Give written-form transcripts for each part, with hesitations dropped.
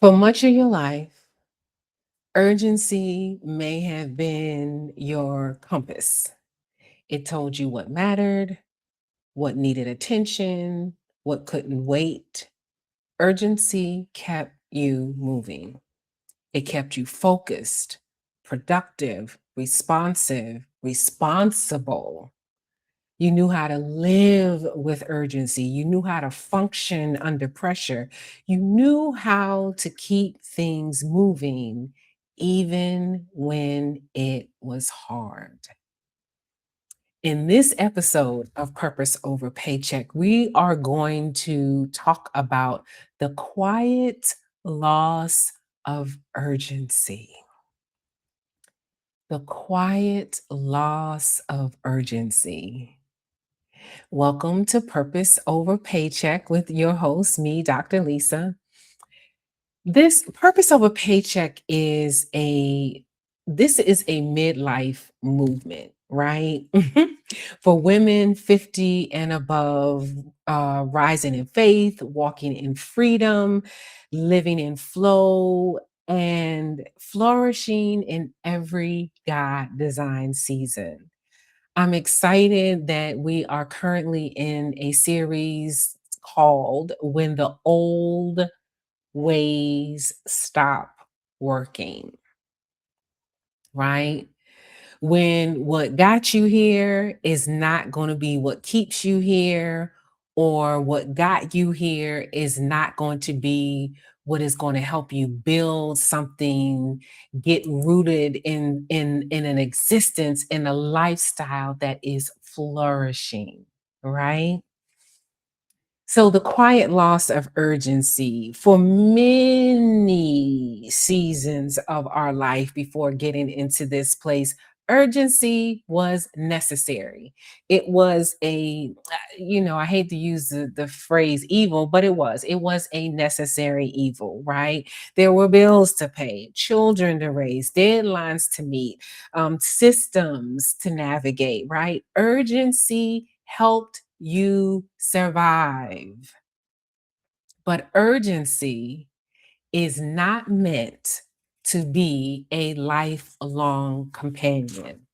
For much of your life, urgency may have been your compass. It told you what mattered, what needed attention, what couldn't wait. Urgency kept you moving. It kept you focused, productive, responsive, responsible. You knew how to live with urgency. You knew how to function under pressure. You knew how to keep things moving even when it was hard. In this episode of Purpose Over Paycheck, we are going to talk about the quiet loss of urgency. The quiet loss of urgency. Welcome to Purpose Over Paycheck with your host, me, Dr. Lisa. This Purpose Over Paycheck is a midlife movement, right? For women 50 and above, rising in faith, walking in freedom, living in flow, and flourishing in every God designed season. I'm excited that we are currently in a series called When the Old Ways Stop Working, right? When what got you here is not going to be what keeps you here, or what got you here is not going to be what is going to help you build something, get rooted in an existence, in a lifestyle that is flourishing, right? So, the quiet loss of urgency for many seasons of our life before getting into this place, urgency was necessary. It was I hate to use the phrase evil, but it was a necessary evil, right? There were bills to pay, children to raise, deadlines to meet, systems to navigate, right? Urgency helped you survive. But urgency is not meant to be a lifelong companion,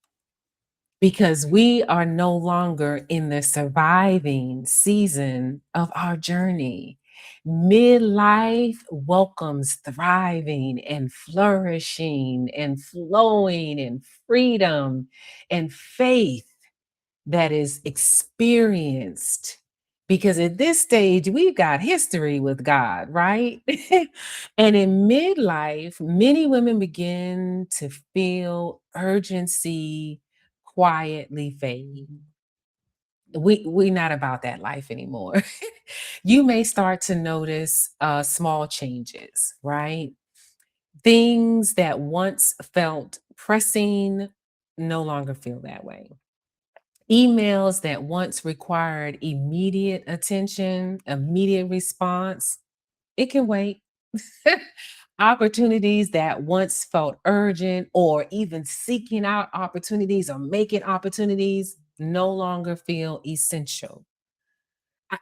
because we are no longer in the surviving season of our journey. Midlife welcomes thriving and flourishing and flowing and freedom and faith that is experienced, because at this stage we've got history with God, right? And in midlife, many women begin to feel urgency quietly fade. We're not about that life anymore. You may start to notice small changes, right? Things that once felt pressing no longer feel that way. Emails that once required immediate attention, immediate response, it can wait. Opportunities that once felt urgent, or even seeking out opportunities or making opportunities, no longer feel essential.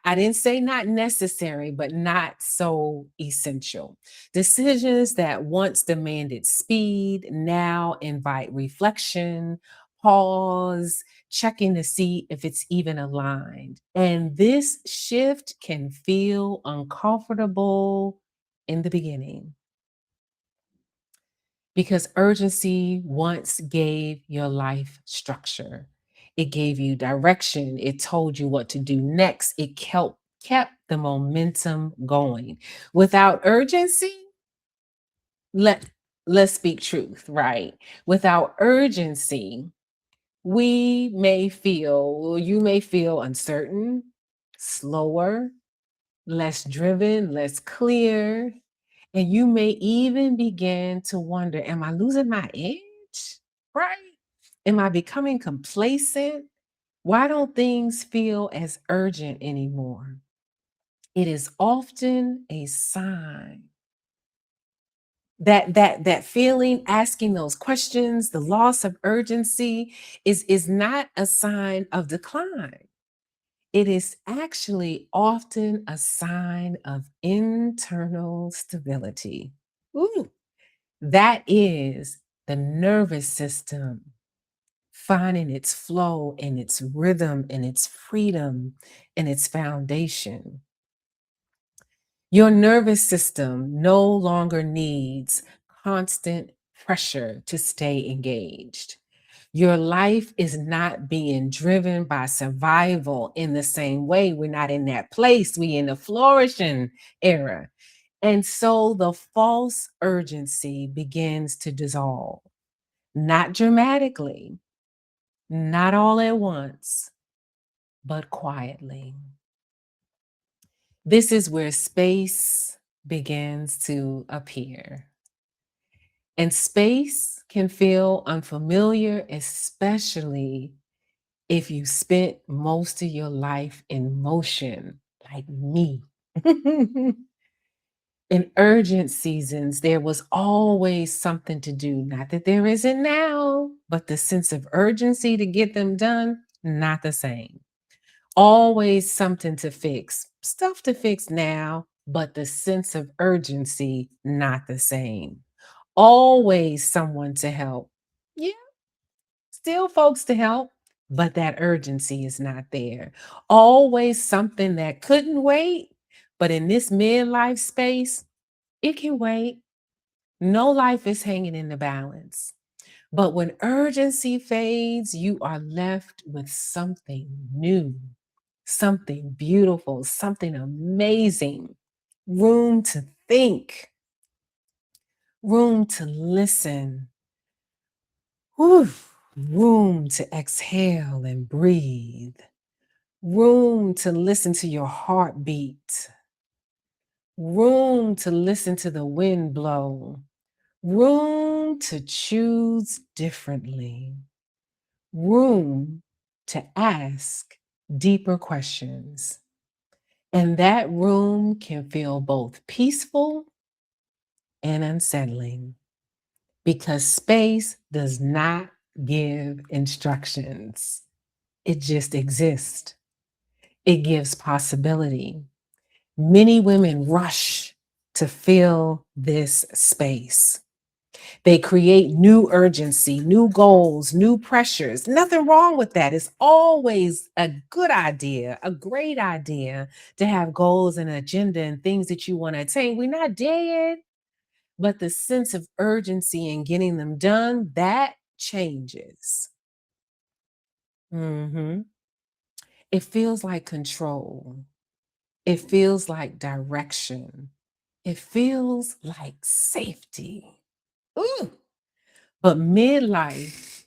I didn't say not necessary, but not so essential. Decisions that once demanded speed now invite reflection, pause, checking to see if it's even aligned. And this shift can feel uncomfortable in the beginning, because urgency once gave your life structure. It gave you direction. It told you what to do next. It kept the momentum going. Without urgency, let let's speak truth, right? Without urgency, you may feel uncertain, slower, less driven, less clear, and you may even begin to wonder, am I losing my edge? Right? Am I becoming complacent? Why don't things feel as urgent anymore? It is often a sign. That feeling, asking those questions, the loss of urgency is not a sign of decline. It is actually often a sign of internal stability. Ooh, that is the nervous system finding its flow and its rhythm and its freedom and its foundation. Your nervous system no longer needs constant pressure to stay engaged. Your life is not being driven by survival in the same way. We're not in that place. We in the flourishing era. And so the false urgency begins to dissolve, not dramatically, not all at once, but quietly. This is where space begins to appear. And space can feel unfamiliar, especially if you spent most of your life in motion, like me. In urgent seasons, there was always something to do. Not that there isn't now, but the sense of urgency to get them done, not the same. Always something to fix, stuff to fix now, but the sense of urgency, not the same. Always someone to help. Yeah, still folks to help, but that urgency is not there. Always something that couldn't wait, but in this midlife space, it can wait. No life is hanging in the balance. But when urgency fades, you are left with something new, something beautiful, something amazing. Room to think, room to listen, whew, room to exhale and breathe, room to listen to your heartbeat, room to listen to the wind blow, room to choose differently, room to ask deeper questions. And that room can feel both peaceful and unsettling because space does not give instructions, it just exists. It gives possibility. Many women rush to fill this space. They create new urgency, new goals, new pressures. Nothing wrong with that. It's always a good idea, a great idea to have goals and agenda and things that you want to attain. We're not dead, but the sense of urgency in getting them done, that changes. Mhm. It feels like control. It feels like direction. It feels like safety. Ooh. But midlife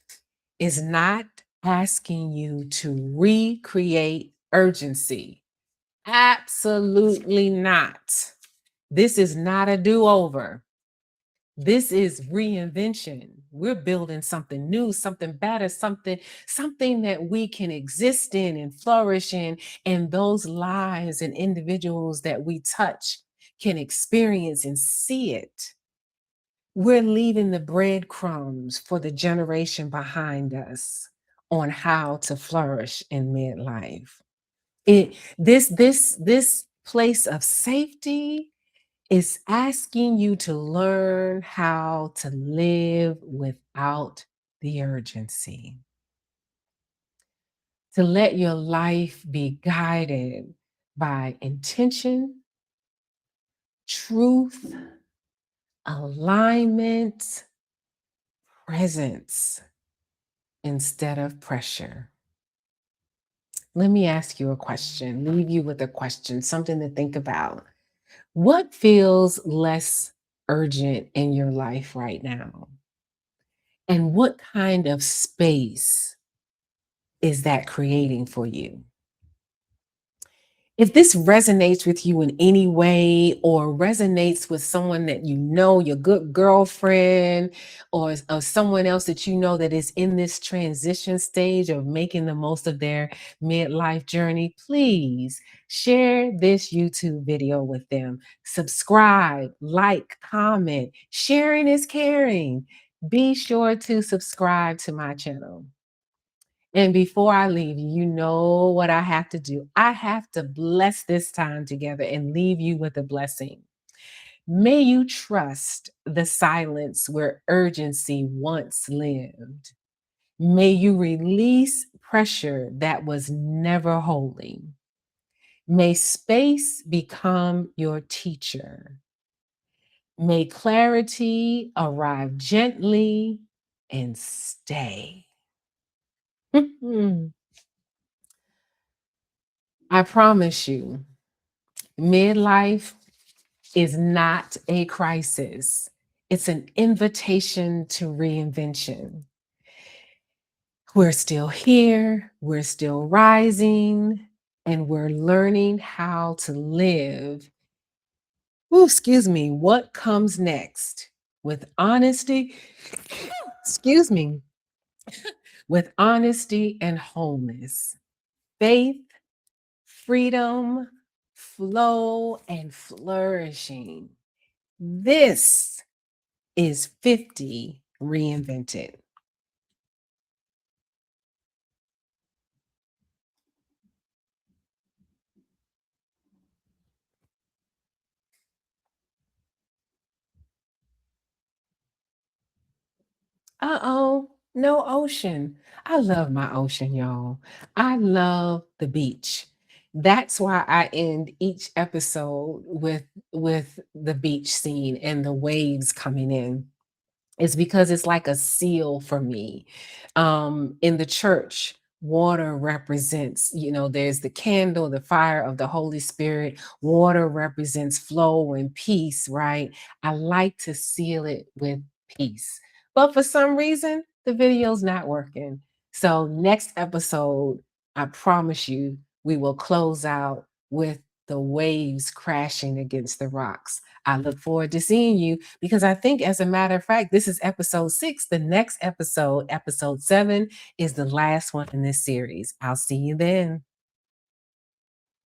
is not asking you to recreate urgency. Absolutely not. This is not a do over. This is reinvention. We're building something new, something better, something that we can exist in and flourish in, and those lives and individuals that we touch can experience and see it. We're leaving the breadcrumbs for the generation behind us on how to flourish in midlife. This place of safety is asking you to learn how to live without the urgency, to let your life be guided by intention, truth, alignment, presence instead of pressure. Let me ask you a question, leave you with a question, something to think about. What feels less urgent in your life right now? And what kind of space is that creating for you? If this resonates with you in any way or resonates with someone that you know, your good girlfriend or someone else that you know that is in this transition stage of making the most of their midlife journey, please share this YouTube video with them. Subscribe, like, comment. Sharing is caring. Be sure to subscribe to my channel. And before I leave you, you know what I have to do. I have to bless this time together and leave you with a blessing. May you trust the silence where urgency once lived. May you release pressure that was never holding. May space become your teacher. May clarity arrive gently and stay. I promise you, midlife is not a crisis, it's an invitation to reinvention. We're still here, we're still rising, and we're learning how to live. Ooh, excuse me, what comes next? With honesty, excuse me, with honesty and wholeness, faith, freedom, flow, and flourishing. This is 50 Reinvented. Uh-oh, no ocean. I love my ocean, y'all. I love the beach. That's why I end each episode with the beach scene and the waves coming in. It's because it's like a seal for me. In the church, water represents, there's the candle, the fire of the Holy Spirit. Water represents flow and peace, right? I like to seal it with peace. But for some reason, the video's not working. So, next episode, I promise you, we will close out with the waves crashing against the rocks. I look forward to seeing you because I think, as a matter of fact, this is episode 6. The next episode, episode 7, is the last one in this series. I'll see you then.